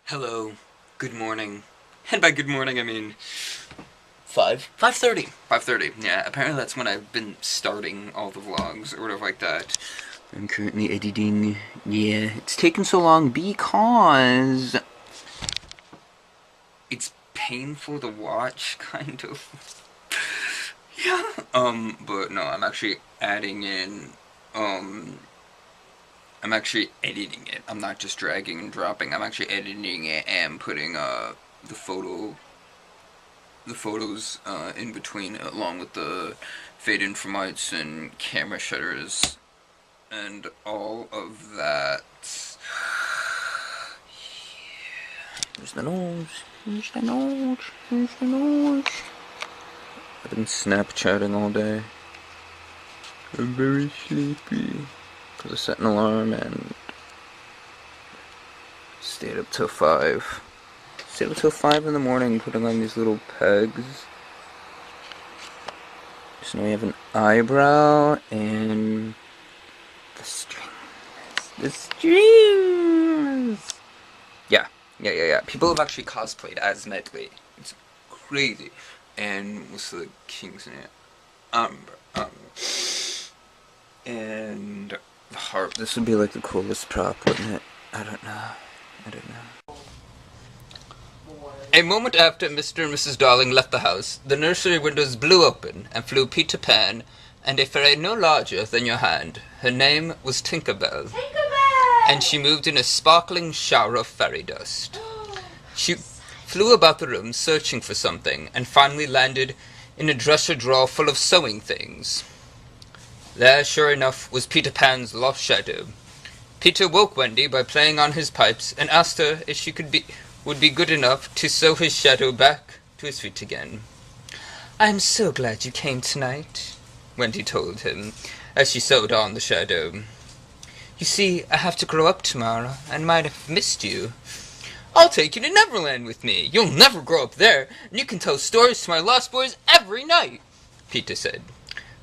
Hello, good morning. And by good morning, I mean 5:30. 5:30. Yeah, apparently that's when I've been starting all the vlogs or whatever like that. I'm currently editing. Yeah, it's taken so long because it's painful to watch, kind of. Yeah. But no, I'm actually adding in, I'm actually editing it. I'm not just dragging and dropping. I'm actually editing it and putting, the photos in between, along with the fade in from lights and camera shutters and all of that. There's the nose. There's the nose. There's the nose. I've been Snapchatting all day. I'm very sleepy because I set an alarm and stayed up till 5. Stayed up till 5 in the morning putting on these little pegs. So now we have an eyebrow and the strings. The strings! Yeah. People have actually cosplayed as Medley. It's crazy. And what's the kings in it? And the harp. This would be like the coolest prop, wouldn't it? I don't know. A moment after Mr. and Mrs. Darling left the house, the nursery windows blew open, and flew Peter Pan, and a fairy no larger than your hand. Her name was Tinker Bell, and she moved in a sparkling shower of fairy dust. She flew about the room, searching for something, and finally landed in a dresser drawer full of sewing things. There, sure enough, was Peter Pan's lost shadow. Peter woke Wendy by playing on his pipes, and asked her if she would be good enough to sew his shadow back to his feet again. "I am so glad you came tonight," Wendy told him, as she sewed on the shadow. "You see, I have to grow up tomorrow, and might have missed you." "I'll take you to Neverland with me. You'll never grow up there, and you can tell stories to my lost boys every night," Peter said.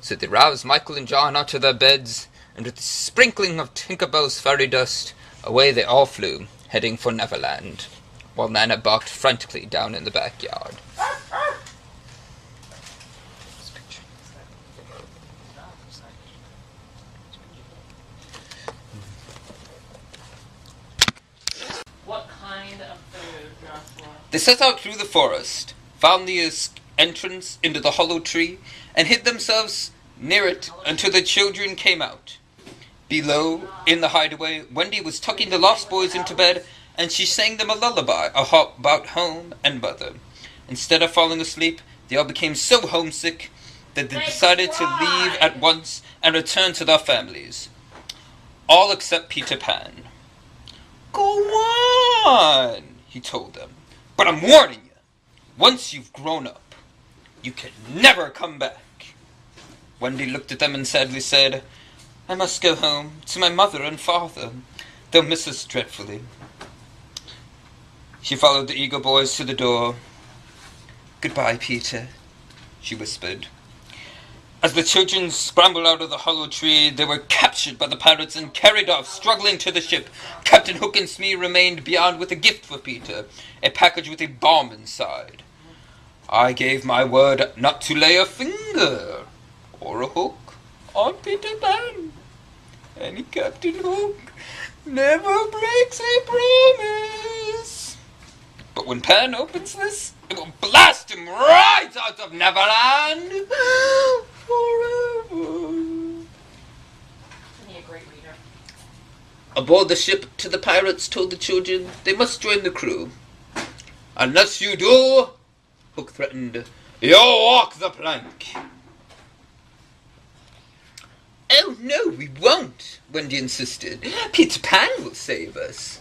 So they roused Michael and John out of their beds, and with a sprinkling of Tinker Bell's fairy dust, away they all flew, heading for Neverland, while Nana barked frantically down in the backyard. What kind of food, Joshua? They set out through the forest, found the entrance into the hollow tree, and hid themselves near it until the children came out. Below, in the hideaway, Wendy was tucking the lost boys into bed, and she sang them a lullaby about home and mother. Instead of falling asleep, they all became so homesick that they decided to leave at once and return to their families. All except Peter Pan. "Go on," he told them. "But I'm warning you, once you've grown up, you can never come back." Wendy looked at them and sadly said, "I must go home to my mother and father. They'll miss us dreadfully." She followed the eager boys to the door. "Goodbye, Peter," she whispered. As the children scrambled out of the hollow tree, they were captured by the pirates and carried off, struggling to the ship. Captain Hook and Smee remained beyond with a gift for Peter, a package with a bomb inside. "I gave my word not to lay a finger or a hook on Peter Pan, and Captain Hook never breaks a promise. But when Pan opens this, it will blast him right out of Neverland forever." Isn't he a great reader? Aboard the ship to the pirates told the children they must join the crew. "Unless you do," Hook threatened, "you'll walk the plank." "Oh, no, we won't," Wendy insisted. "Peter Pan will save us."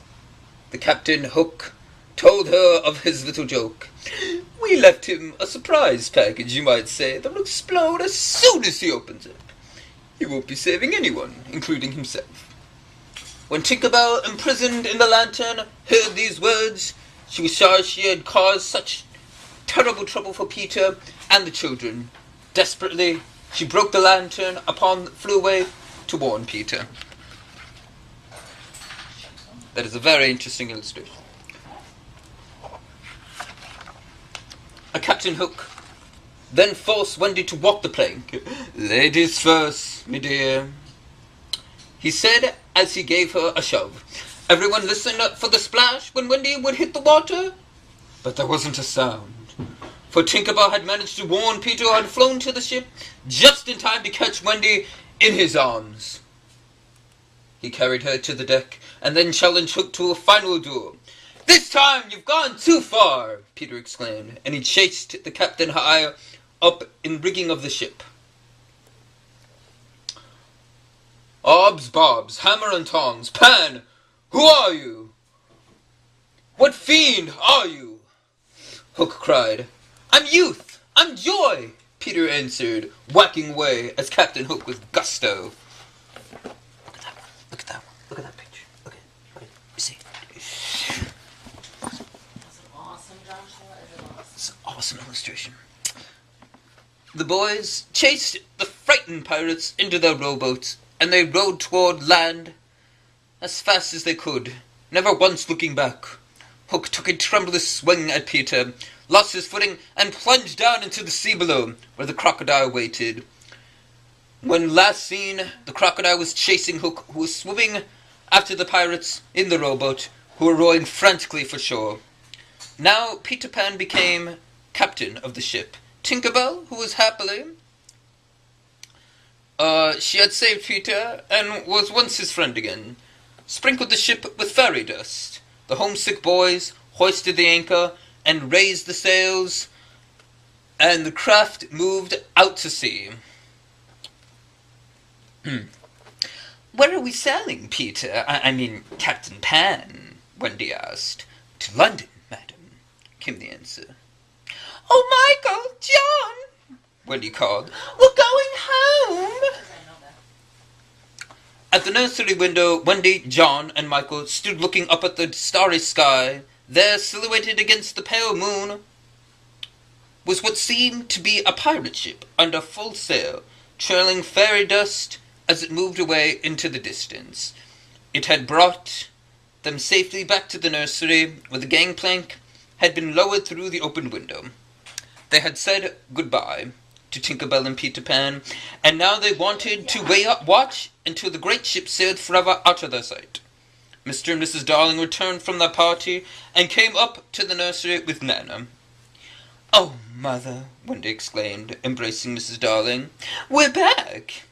The Captain Hook told her of his little joke. "We left him a surprise package, you might say, that will explode as soon as he opens it. He won't be saving anyone, including himself." When Tinker Bell, imprisoned in the lantern, heard these words, she was sure she had caused such terrible trouble for Peter and the children. Desperately, she broke the lantern flew away to warn Peter. That is a very interesting illustration. Captain Hook then forced Wendy to walk the plank. "Ladies first, me dear," he said as he gave her a shove. Everyone listened up for the splash when Wendy would hit the water, but there wasn't a sound, for Tinkerbell had managed to warn Peter, who had flown to the ship just in time to catch Wendy in his arms. He carried her to the deck and then challenged Hook to a final duel. "This time you've gone too far," Peter exclaimed, and he chased the captain high up in rigging of the ship. "Obs, bobs, hammer and tongs, Pan, who are you? What fiend are you?" Hook cried. "I'm youth, I'm joy," Peter answered, whacking away as Captain Hook with gusto. Look at that one. Look at that picture. Look at it. You see? That's an awesome, Joshua. It's an awesome illustration. The boys chased the frightened pirates into their rowboats, and they rowed toward land as fast as they could, never once looking back. Hook took a tremulous swing at Peter, lost his footing, and plunged down into the sea below, where the crocodile waited. When last seen, the crocodile was chasing Hook, who was swimming after the pirates in the rowboat, who were rowing frantically for shore. Now Peter Pan became captain of the ship. Tinkerbell, who was happily, she had saved Peter and was once his friend again, sprinkled the ship with fairy dust. The homesick boys hoisted the anchor and raised the sails, and the craft moved out to sea. "Where are we sailing, Peter? I mean, Captain Pan," Wendy asked. "To London, madam," came the answer. "Oh, Michael! John!" Wendy called. "We're going home!" At the nursery window, Wendy, John, and Michael stood looking up at the starry sky. There, silhouetted against the pale moon, was what seemed to be a pirate ship under full sail, trailing fairy dust as it moved away into the distance. It had brought them safely back to the nursery, where the gangplank had been lowered through the open window. They had said goodbye to Tinkerbell and Peter Pan, and now they wanted to watch until the great ship sailed forever out of their sight. Mr. and Mrs. Darling returned from their party and came up to the nursery with Nana. "Oh, Mother," Wendy exclaimed, embracing Mrs. Darling. "We're back."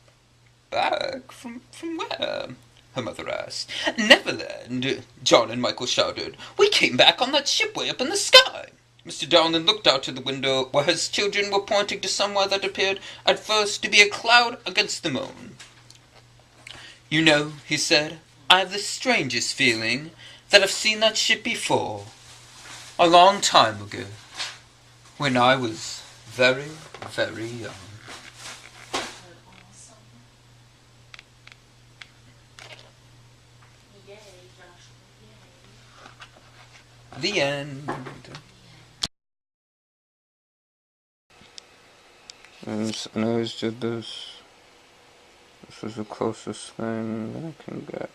"Back? From where?" her mother asked. "Neverland," John and Michael shouted. "We came back on that ship way up in the sky." Mr. Darling looked out of the window, where his children were pointing to somewhere that appeared at first to be a cloud against the moon. "You know," he said, "I have the strangest feeling that I've seen that ship before, a long time ago, when I was very, very young." Yay, Joshua, yay. The end. I always did this. This is the closest thing that I can get.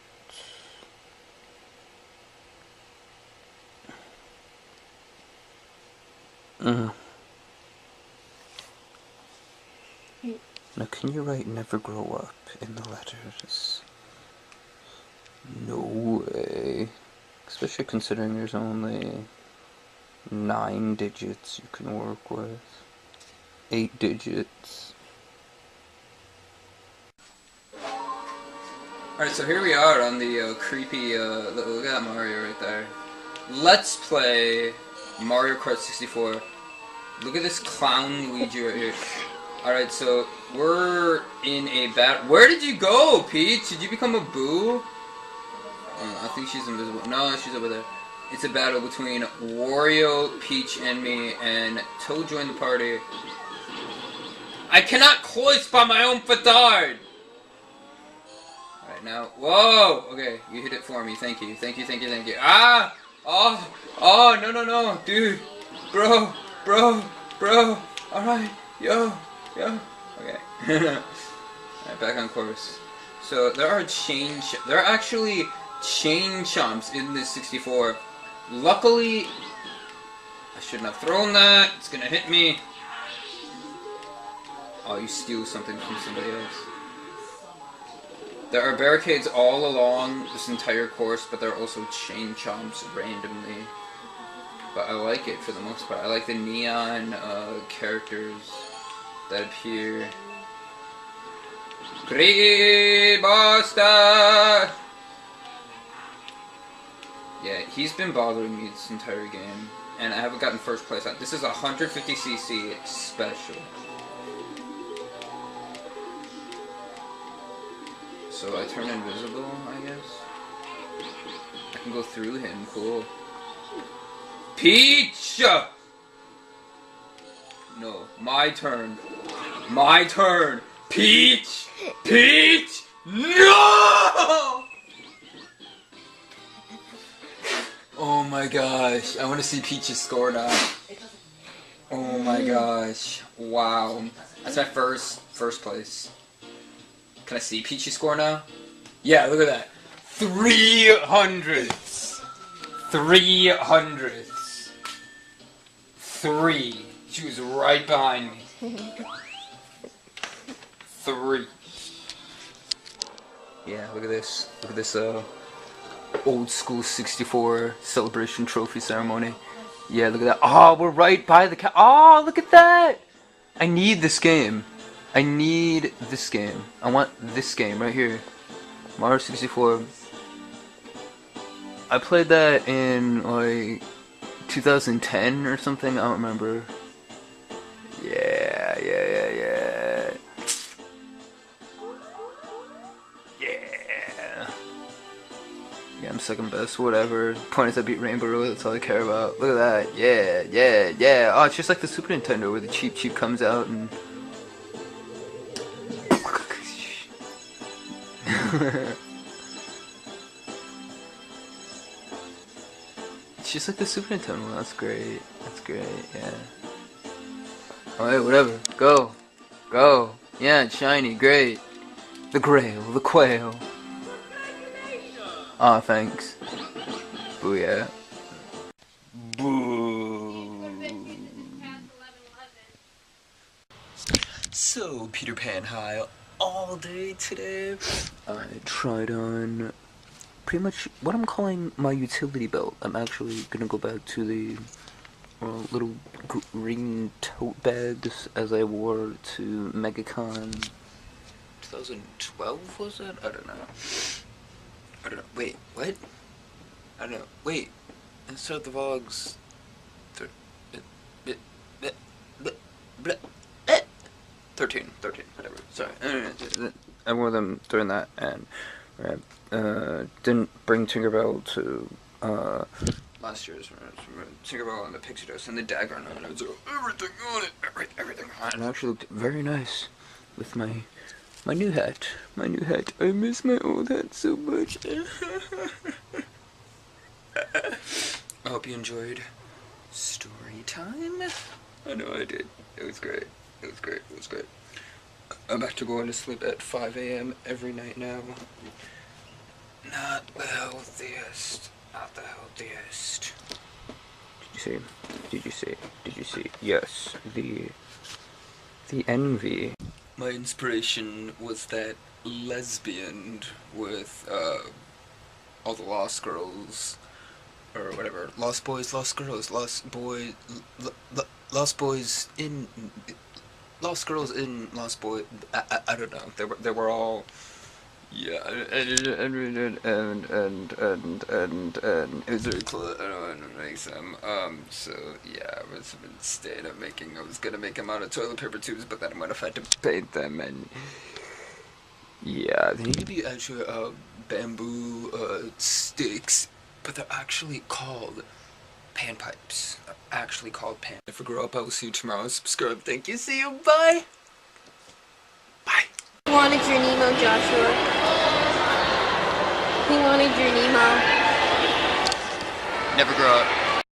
Now, can you write "never grow up" in the letters? No way. Especially considering there's only 9 digits you can work with. 8 digits. Alright, so here we are on the creepy, look at that Mario right there. Let's play Mario Kart 64. Look at this clown Luigi right here. Alright, so we're in a battle. Where did you go, Peach? Did you become a boo? I think she's invisible. No, she's over there. It's a battle between Wario, Peach, and me, and Toad joined the party. I cannot hoist by my own petard! Alright, now, whoa! Okay, you hit it for me, thank you, thank you, thank you, thank you. Ah! Oh! Oh, no, no, no, dude! Bro! Alright, yo! Okay. Alright, back on course. So, there are actually chain chomps in this 64. Luckily, I shouldn't have thrown that. It's gonna hit me. Oh, you steal something from somebody else. There are barricades all along this entire course, but there are also chain chomps randomly. But I like it for the most part. I like the neon characters that appear. Kribosta! Yeah, he's been bothering me this entire game, and I haven't gotten first place. This is a 150cc special. So I turn invisible, I guess? I can go through him, cool. Peach! No, my turn. My turn! Peach! Peach! No! Oh my gosh, I want to see Peach's score now. Oh my gosh, wow. That's my first place. Can I see Peach's score now? Yeah, look at that. 300s. 300s. 3. She was right behind me. 3. Yeah, look at this. Look at this old school 64 celebration trophy ceremony. Yeah, look at that. Oh, we're right by the oh, look at that. I need this game. I need this game. I want this game right here. Mario 64. I played that in like 2010 or something. I don't remember. Yeah. Yeah. Yeah, I'm second best, whatever. Point is I beat Rainbow Road, that's all I care about. Look at that. Yeah. Oh, it's just like the Super Nintendo where the cheap comes out and... It's just like the Super Nintendo. That's great. That's great, yeah. Alright, whatever. Go. Yeah, it's shiny, great. The Grail, the Quail. Aw, thanks. Booyah. Boo. So, Peter Pan High all day today. I tried on pretty much what I'm calling my utility belt. I'm actually gonna go back to the little green tote bags as I wore to MegaCon 2012, was it? I don't know. Wait, what? I don't know. Wait. Insert the vlogs. 13, whatever. Sorry. I wore them during that, and didn't bring Tinkerbell to last year's Tinkerbell and the Pixie Dust and the dagger on it. So everything on it, everything on it. And it actually looked very nice with my new hat. My new hat. I miss my old hat so much. I hope you enjoyed story time. I know I did. It was great. I'm back to going to sleep at 5 a.m. every night now. Not the healthiest. Did you see? Yes, the envy. My inspiration was that lesbian with all the Lost Girls, or whatever. Lost Boys in Lost Boy. I don't know. They were all. Yeah, and it was very cool. I don't know, make some. So yeah, I was gonna make them out of toilet paper tubes, but then I might have had to paint them, and yeah, they need to be actually bamboo sticks, but they're actually called panpipes. They're actually called pan. If I grow up, I will see you tomorrow. Subscribe. Thank you. See you. Bye. Who wanted your Nemo, Joshua? Who wanted your Nemo? Never grow up.